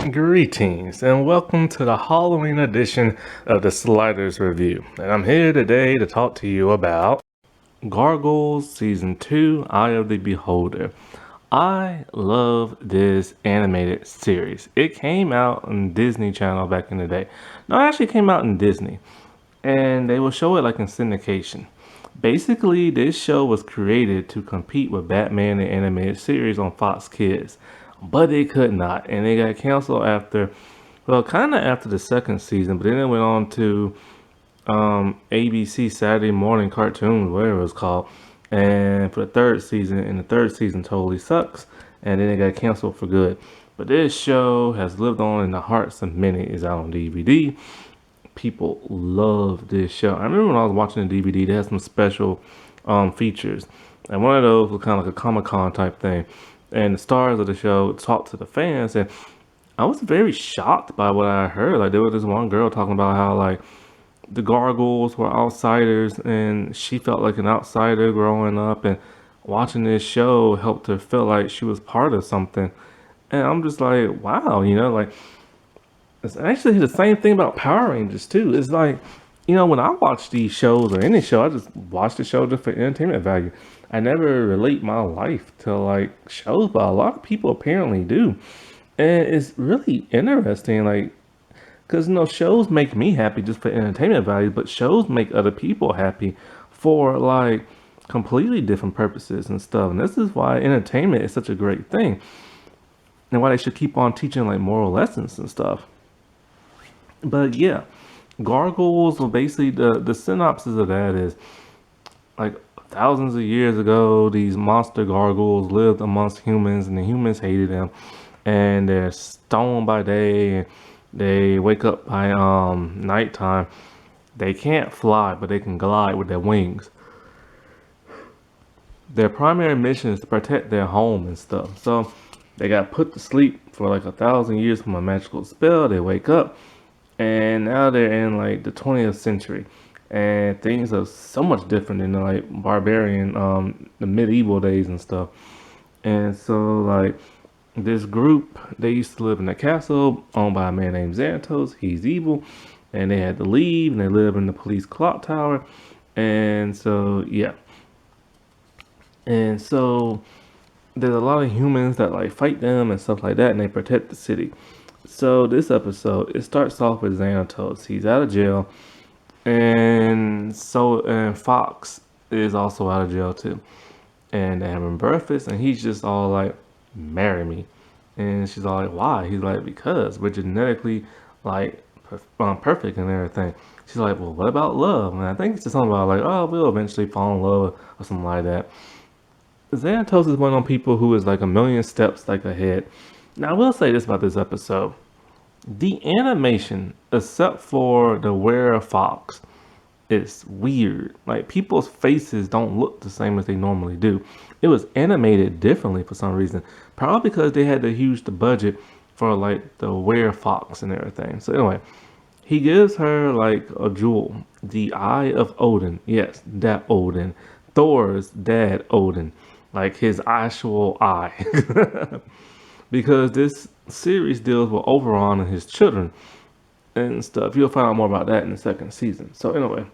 Greetings and welcome to the Halloween edition of the Sliders Review. And I'm here today to talk to you about Gargoyles Season 2, Eye of the Beholder. I love this animated series. It came out on Disney Channel back in the day. No, it actually came out in Disney. And they will show it like in syndication. Basically, this show was created to compete with Batman the Animated Series on Fox Kids, but it could not, and it got canceled after, well, kind of after the second season, but then it went on to ABC Saturday Morning Cartoons, whatever it was called, and for the third season, and the third season totally sucks, and then it got canceled for good. But this show has lived on in the hearts of many. It's out on DVD. People love this show. I remember when I was watching the DVD, they had some special features, and one of those was kind of like a Comic-Con type thing. And the stars of the show talked to the fans, and I was very shocked by what I heard. Like, there was this one girl talking about how like the Gargoyles were outsiders, and she felt like an outsider growing up, and watching this show helped her feel like she was part of something. And I'm just like, wow, like it's actually the same thing about Power Rangers too. It's like, when I watch these shows or any show, I just watch the show just for entertainment value. I never relate my life to like shows, but a lot of people apparently do. And it's really interesting, like, because shows make me happy just for entertainment value, but shows make other people happy for like completely different purposes and stuff. And this is why entertainment is such a great thing, and why they should keep on teaching like moral lessons and stuff. But yeah, Gargoyles, well, basically the synopsis of that is like thousands of years ago, these monster gargoyles lived amongst humans, and the humans hated them. And they're stoned by day, and they wake up by nighttime. They can't fly, but they can glide with their wings. Their primary mission is to protect their home and stuff. So they got put to sleep for like 1,000 years from a magical spell. They wake up, and now they're in like the 20th century, and things are so much different than the like barbarian, the medieval days and stuff. And so like this group, they used to live in a castle owned by a man named Xanatos. He's evil, and they had to leave, and they live in the police clock tower. And so yeah, and so there's a lot of humans that like fight them and stuff like that, and they protect the city. So this episode, it starts off with Xanatos. He's out of jail, and Fox is also out of jail too. And they're having breakfast, and he's just all like, "Marry me," and she's all like, "Why?" He's like, "Because we're genetically like perfect and everything." She's like, "Well, what about love?" And I think it's just something about like, "Oh, we'll eventually fall in love," or something like that. Xanatos is one of those people who is like a million steps like ahead. Now, I will say this about this episode. The animation, except for the Were Fox, is weird. Like, people's faces don't look the same as they normally do. It was animated differently for some reason. Probably because they had to use the budget for like the Were Fox and everything. So anyway, he gives her like a jewel, the Eye of Odin. Yes, that Odin. Thor's dad Odin. Like his actual eye. Because this series deals with Oberon and his children and stuff. You'll find out more about that in the second season. So anyway,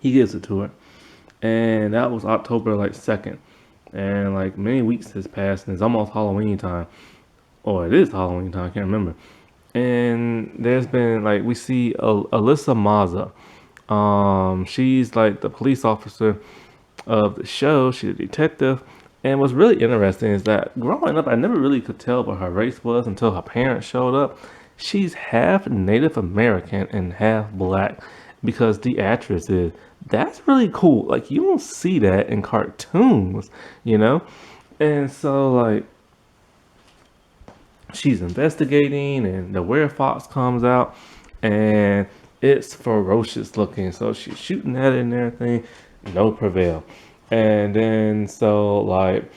he gives it to her, and that was October like 2nd, and like many weeks has passed, and it's almost Halloween time, or it is Halloween time. I can't remember. And there's been like we see Alyssa Maza. She's like the police officer of the show. She's a detective. And what's really interesting is that growing up, I never really could tell what her race was until her parents showed up. She's half Native American and half black because the actress is. That's really cool. Like, you don't see that in cartoons, you know? And so, like, she's investigating, and the Werefox comes out, and it's ferocious looking. So she's shooting at it and everything. No prevail. And then so like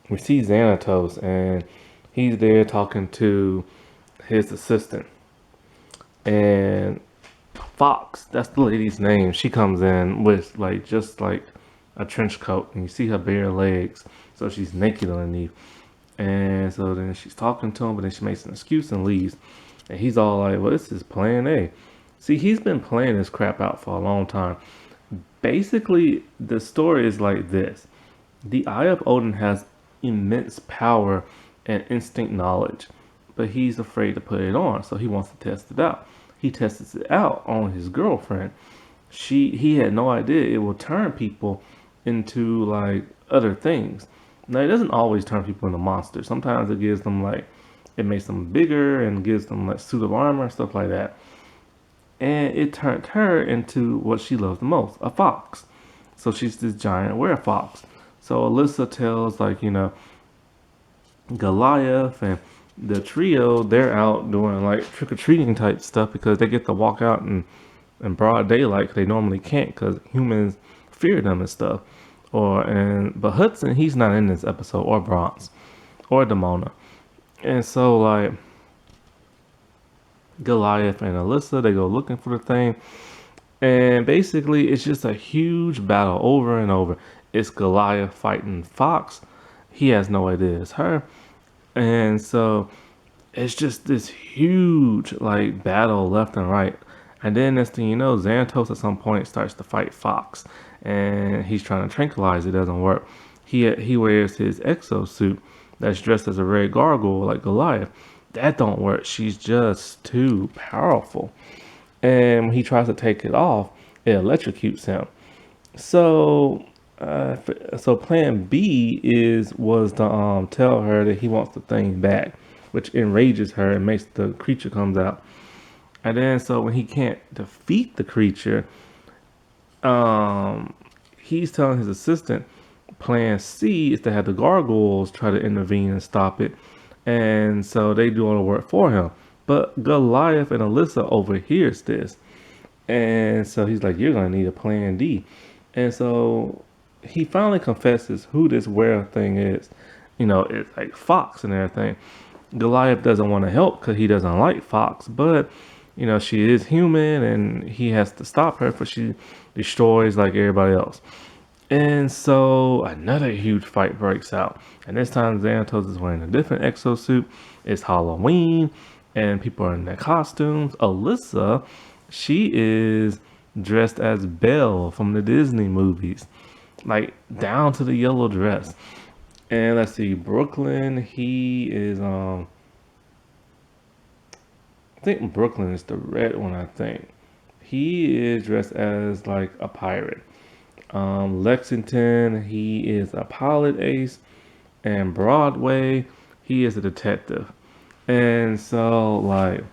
we see Xanatos, and he's there talking to his assistant. And Fox, that's the lady's name. She comes in with like just like a trench coat, and you see her bare legs, so she's naked underneath. And so then she's talking to him, but then she makes an excuse and leaves. And he's all like, well, this is plan A. See, he's been playing this crap out for a long time. Basically, the story is like this: the Eye of Odin has immense power and instinct knowledge, but he's afraid to put it on, so he wants to test it out. He tests it out on his girlfriend. He had no idea it will turn people into like other things. Now it doesn't always turn people into monsters. Sometimes it gives them like it makes them bigger and gives them like suit of armor and stuff like that. And it turned her into what she loves the most, a fox. So she's this giant werefox. So Alyssa tells Goliath and the trio, they're out doing like trick or treating type stuff because they get to walk out in broad daylight 'cause they normally can't because humans fear them and stuff. But Hudson, he's not in this episode, or Bronze, or Demona. And so like Goliath and Alyssa, they go looking for the thing. And basically it's just a huge battle over and over. It's Goliath fighting Fox. He has no idea it's her. And so it's just this huge like battle left and right. And then next thing you know, Xanatos at some point starts to fight Fox, and he's trying to tranquilize. It doesn't work. He wears his exosuit that's dressed as a red gargoyle like Goliath. That don't work. She's just too powerful. And when he tries to take it off, it electrocutes him. So, so Plan B was to tell her that he wants the thing back, which enrages her and makes the creature comes out. And then so when he can't defeat the creature, he's telling his assistant Plan C is to have the gargoyles try to intervene and stop it. And so they do all the work for him. But Goliath and Alyssa overhears this. And so he's like, you're going to need a plan D. And so he finally confesses who this were thing is. It's like Fox and everything. Goliath doesn't want to help because he doesn't like Fox. But, she is human and he has to stop her for she destroys like everybody else. And so another huge fight breaks out. And this time Xanatos is wearing a different exosuit. It's Halloween and people are in their costumes. Alyssa, she is dressed as Belle from the Disney movies, like down to the yellow dress. And let's see, Brooklyn, he is I think Brooklyn is the red one, I think. He is dressed as like a pirate. Lexington, he is a pilot ace. And Broadway, he is a detective. And so, like,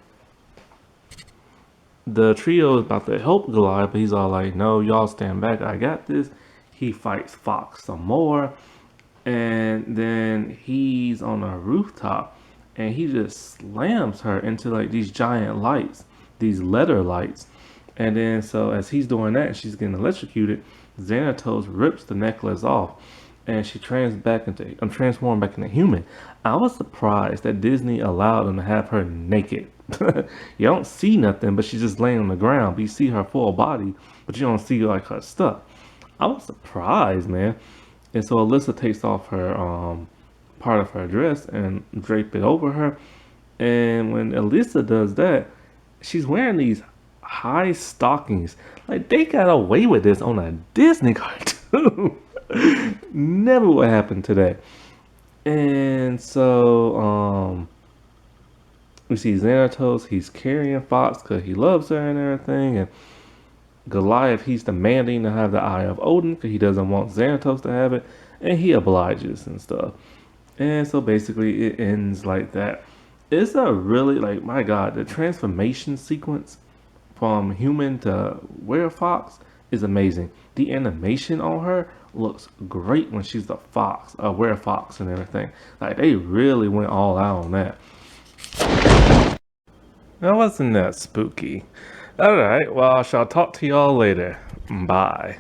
the trio is about to help Goliath, but he's all like, no, y'all stand back, I got this. He fights Fox some more. And then he's on a rooftop and he just slams her into like these giant lights, these letter lights. And then so as he's doing that, she's getting electrocuted. Xanatos rips the necklace off, and she transformed back into human. I was surprised that Disney allowed them to have her naked. You don't see nothing, but she's just laying on the ground. But you see her full body, but you don't see like her stuff. I was surprised, man. And so Alyssa takes off her part of her dress and drape it over her. And when Alyssa does that, she's wearing these high stockings. Like they got away with this on a Disney cartoon. Never would happen today. And so we see Xanatos, he's carrying Fox because he loves her and everything. And Goliath, he's demanding to have the Eye of Odin because he doesn't want Xanatos to have it. And he obliges and stuff. And so basically it ends like that. It's a really, like, my God, the transformation sequence from human to werefox is amazing. The animation on her looks great when she's the fox, a werefox and everything. Like, they really went all out on that. Now, wasn't that spooky? Alright, well, I shall talk to y'all later. Bye.